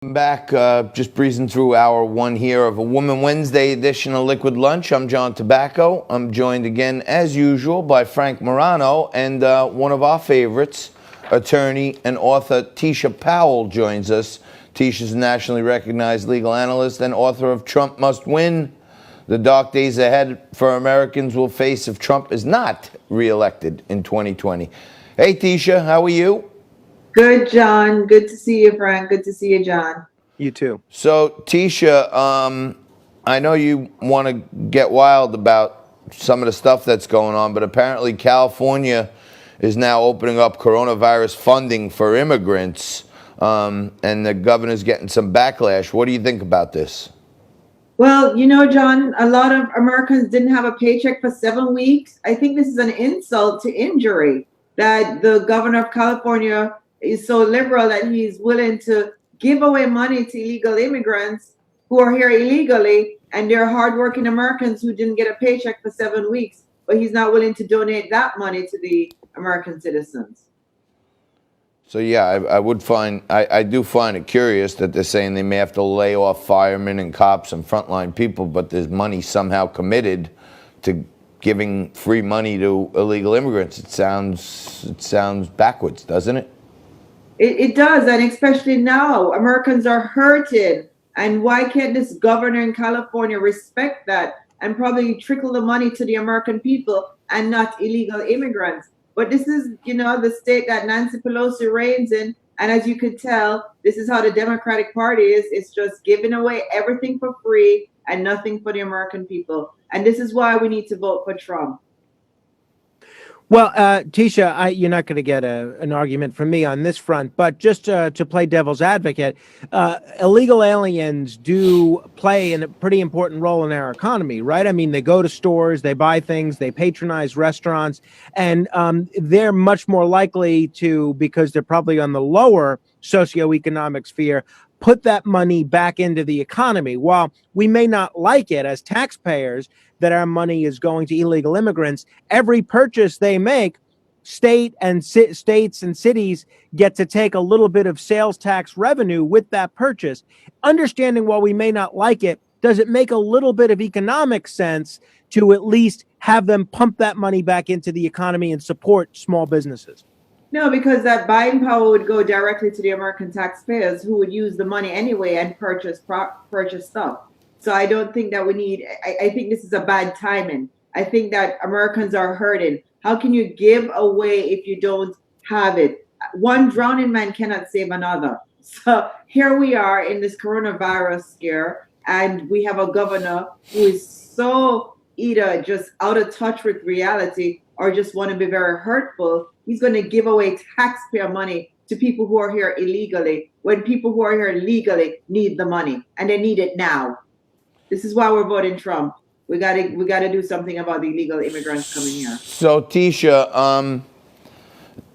Back, just breezing through hour one here of a Woman Wednesday edition of Liquid Lunch. I'm John Tobacco. I'm joined again, as usual, by Frank Morano, and one of our favorites, attorney and author Teisha Powell joins us. Teisha's a nationally recognized legal analyst and author of Trump Must Win. The dark days ahead for Americans will face if Trump is not reelected in 2020. Hey, Teisha, how are you? Good, John. Good to see you, Frank. Good to see you, John. You too. So, Teisha, I know you want to get wild about some of the stuff that's going on, but apparently California is now opening up coronavirus funding for immigrants, and the governor's getting some backlash. What do you think about this? Well, John, a lot of Americans didn't have a paycheck for 7 weeks. I think this is an insult to injury that the governor of California is so liberal that he's willing to give away money to illegal immigrants who are here illegally, and they're hardworking Americans who didn't get a paycheck for 7 weeks, but he's not willing to donate that money to the American citizens. So yeah, I do find it curious that they're saying they may have to lay off firemen and cops and frontline people, but there's money somehow committed to giving free money to illegal immigrants. It sounds backwards, doesn't it? It does, and especially now, Americans are hurting. And why can't this governor in California respect that and probably trickle the money to the American people and not illegal immigrants? But this is, the state that Nancy Pelosi reigns in. And as you could tell, this is how the Democratic Party is. It's just giving away everything for free and nothing for the American people. And this is why we need to vote for Trump. Well, Teisha, you're not going to get an argument from me on this front, but just to play devil's advocate, illegal aliens do play a pretty important role in our economy, right? I mean, they go to stores, they buy things, they patronize restaurants, and they're much more likely to, because they're probably on the lower socioeconomic sphere, put that money back into the economy. While we may not like it as taxpayers that our money is going to illegal immigrants, every purchase they make, states and cities get to take a little bit of sales tax revenue with that purchase. Understanding while we may not like it, does it make a little bit of economic sense to at least have them pump that money back into the economy and support small businesses? No, because that buying power would go directly to the American taxpayers who would use the money anyway and purchase stuff. So I don't think that we need, I think this is a bad timing. I think that Americans are hurting. How can you give away if you don't have it? One drowning man cannot save another. So here we are in this coronavirus scare, and we have a governor who is so either just out of touch with reality or just want to be very hurtful. He's going to give away taxpayer money to people who are here illegally when people who are here legally need the money, and they need it now. This is why we're voting Trump. We got to do something about the illegal immigrants coming here. So, Teisha,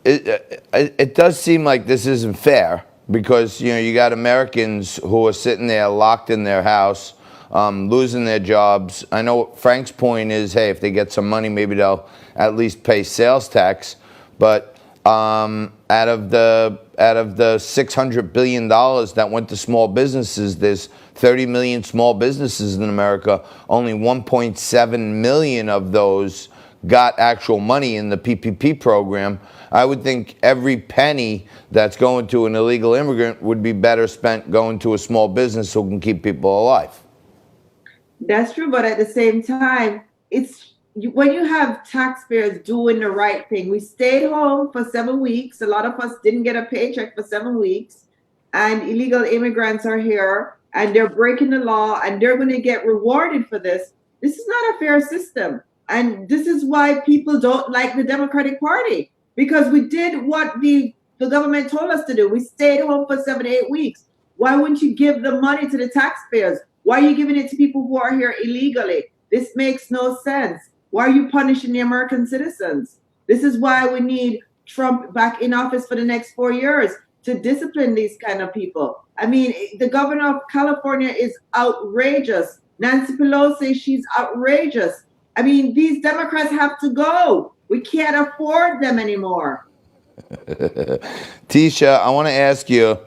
it does seem like this isn't fair because, you got Americans who are sitting there locked in their house, losing their jobs. I know Frank's point is, hey, if they get some money, maybe they'll at least pay sales tax. But out of the $600 billion that went to small businesses, there's 30 million small businesses in America. Only 1.7 million of those got actual money in the PPP program. I would think every penny that's going to an illegal immigrant would be better spent going to a small business who can keep people alive. That's true, but at the same time, when you have taxpayers doing the right thing. We stayed home for 7 weeks. A lot of us didn't get a paycheck for 7 weeks, and illegal immigrants are here and they're breaking the law and they're going to get rewarded for this. This is not a fair system. And this is why people don't like the Democratic Party, because we did what the government told us to do. We stayed home for 7 to 8 weeks. Why wouldn't you give the money to the taxpayers? Why are you giving it to people who are here illegally? This makes no sense. Why are you punishing the American citizens? This is why we need Trump back in office for the next 4 years to discipline these kind of people. I mean, the governor of California is outrageous. Nancy Pelosi, she's outrageous. I mean, these Democrats have to go. We can't afford them anymore. Teisha, I want to ask you,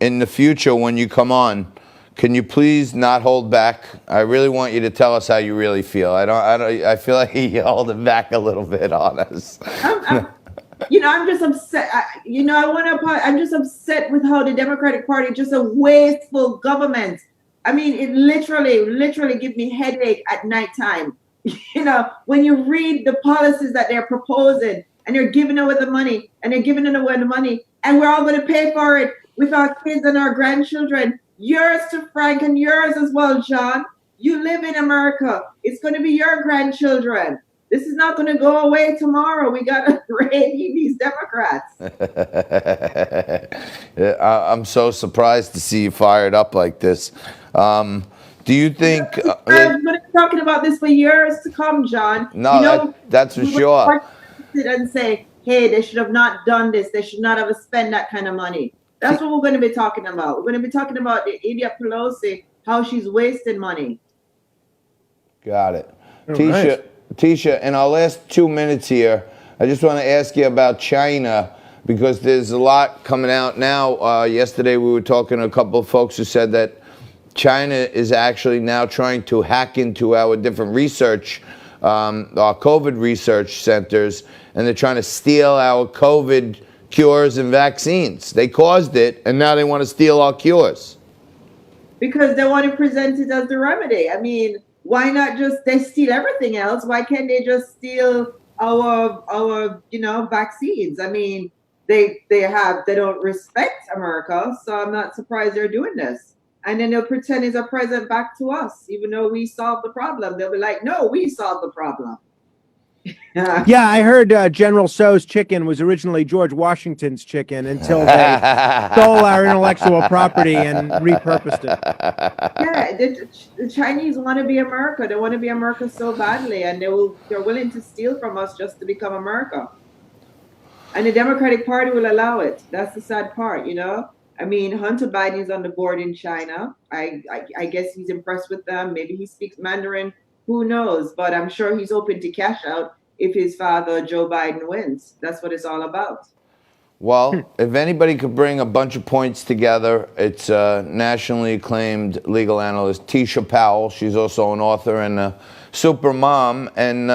in the future when you come on, can you please not hold back? I really want you to tell us how you really feel. I feel like you held it back a little bit on us. I'm just upset. I'm just upset with how the Democratic Party just a wasteful government. I mean, it literally gives me headache at nighttime. When you read the policies that they're proposing and they're giving away the money and we're all going to pay for it with our kids and our grandchildren. Yours to Frank and yours as well, John. You live in America. It's going to be your grandchildren. This is not going to go away tomorrow. We got to rein these Democrats. I'm so surprised to see you fired up like this. Do you think... I've been talking about this for years to come, John. No, that's for sure. And say, hey, they should have not done this. They should not have spent that kind of money. That's what we're going to be talking about. We're going to be talking about the idiot Pelosi, how she's wasting money. Got it. Oh, Teisha, in our last 2 minutes here, I just want to ask you about China, because there's a lot coming out now. Yesterday we were talking to a couple of folks who said that China is actually now trying to hack into our different research, our COVID research centers, and they're trying to steal our COVID cures and vaccines. They caused it, and now they want to steal our cures. Because they want to present it as the remedy. I mean, why not they steal everything else? Why can't they just steal our vaccines? I mean, they don't respect America, so I'm not surprised they're doing this. And then they'll pretend it's a present back to us, even though we solved the problem. They'll be like, no, we solved the problem. Yeah, I heard General Tso's chicken was originally George Washington's chicken until they stole our intellectual property and repurposed it. Yeah, the Chinese want to be America. They want to be America so badly, and they're willing to steal from us just to become America. And the Democratic Party will allow it. That's the sad part, I mean, Hunter Biden is on the board in China. I guess he's impressed with them. Maybe he speaks Mandarin. Who knows? But I'm sure he's open to cash out if his father, Joe Biden, wins. That's what it's all about. Well, if anybody could bring a bunch of points together, it's nationally acclaimed legal analyst Teisha Powell. She's also an author and a super mom. And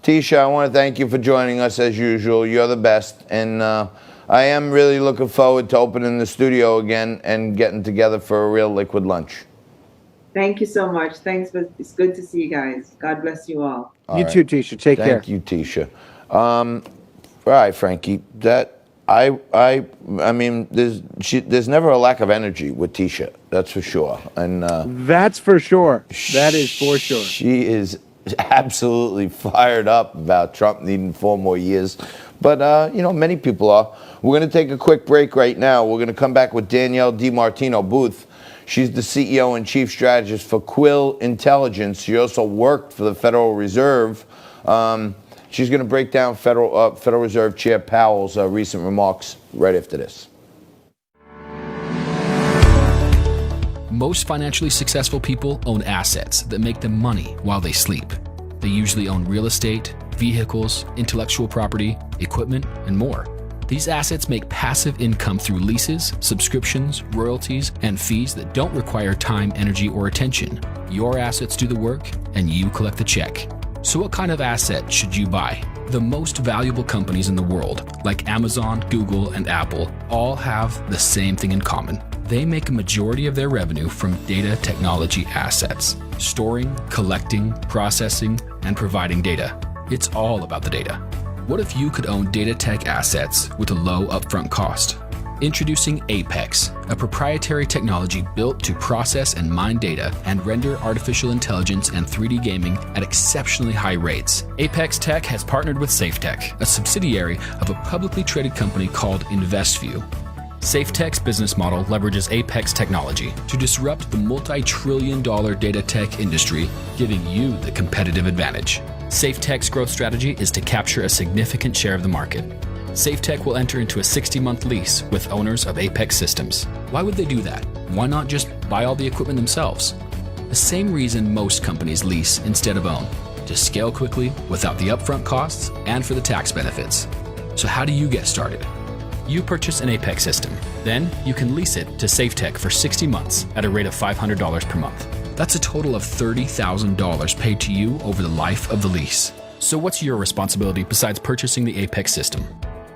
Teisha, I want to thank you for joining us as usual. You're the best. And I am really looking forward to opening the studio again and getting together for a real liquid lunch. Thank you so much. Thanks. It's good to see you guys. God bless you all. You too, Teisha. Take care. Thank you, Teisha. All right, Frankie. I mean, there's never a lack of energy with Teisha. That's for sure. And that's for sure. That is for sure. She is absolutely fired up about Trump needing 4 more years. But many people are. We're going to take a quick break right now. We're going to come back with Danielle DiMartino Booth. She's the CEO and chief strategist for Quill Intelligence. She also worked for the Federal Reserve. She's going to break down Federal Reserve Chair Powell's recent remarks right after this. Most financially successful people own assets that make them money while they sleep. They usually own real estate, vehicles, intellectual property, equipment, and more. These assets make passive income through leases, subscriptions, royalties, and fees that don't require time, energy, or attention. Your assets do the work, and you collect the check. So what kind of asset should you buy? The most valuable companies in the world, like Amazon, Google, and Apple, all have the same thing in common. They make a majority of their revenue from data technology assets, storing, collecting, processing, and providing data. It's all about the data. What if you could own data tech assets with a low upfront cost? Introducing Apex, a proprietary technology built to process and mine data and render artificial intelligence and 3D gaming at exceptionally high rates. Apex Tech has partnered with SafeTech, a subsidiary of a publicly traded company called InvestView. SafeTech's business model leverages Apex technology to disrupt the multi-trillion-dollar data tech industry, giving you the competitive advantage. SafeTech's growth strategy is to capture a significant share of the market. SafeTech will enter into a 60-month lease with owners of Apex Systems. Why would they do that? Why not just buy all the equipment themselves? The same reason most companies lease instead of own, to scale quickly without the upfront costs and for the tax benefits. So how do you get started? You purchase an Apex system. Then you can lease it to SafeTech for 60 months at a rate of $500 per month. That's a total of $30,000 paid to you over the life of the lease. So what's your responsibility besides purchasing the Apex system?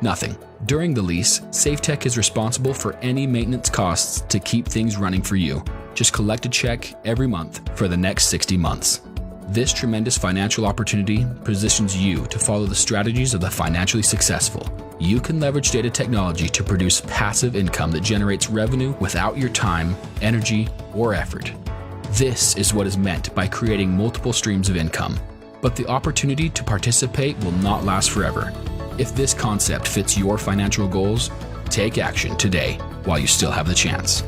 Nothing. During the lease, SafeTech is responsible for any maintenance costs to keep things running for you. Just collect a check every month for the next 60 months. This tremendous financial opportunity positions you to follow the strategies of the financially successful. You can leverage data technology to produce passive income that generates revenue without your time, energy, or effort. This is what is meant by creating multiple streams of income. But the opportunity to participate will not last forever. If this concept fits your financial goals, take action today while you still have the chance.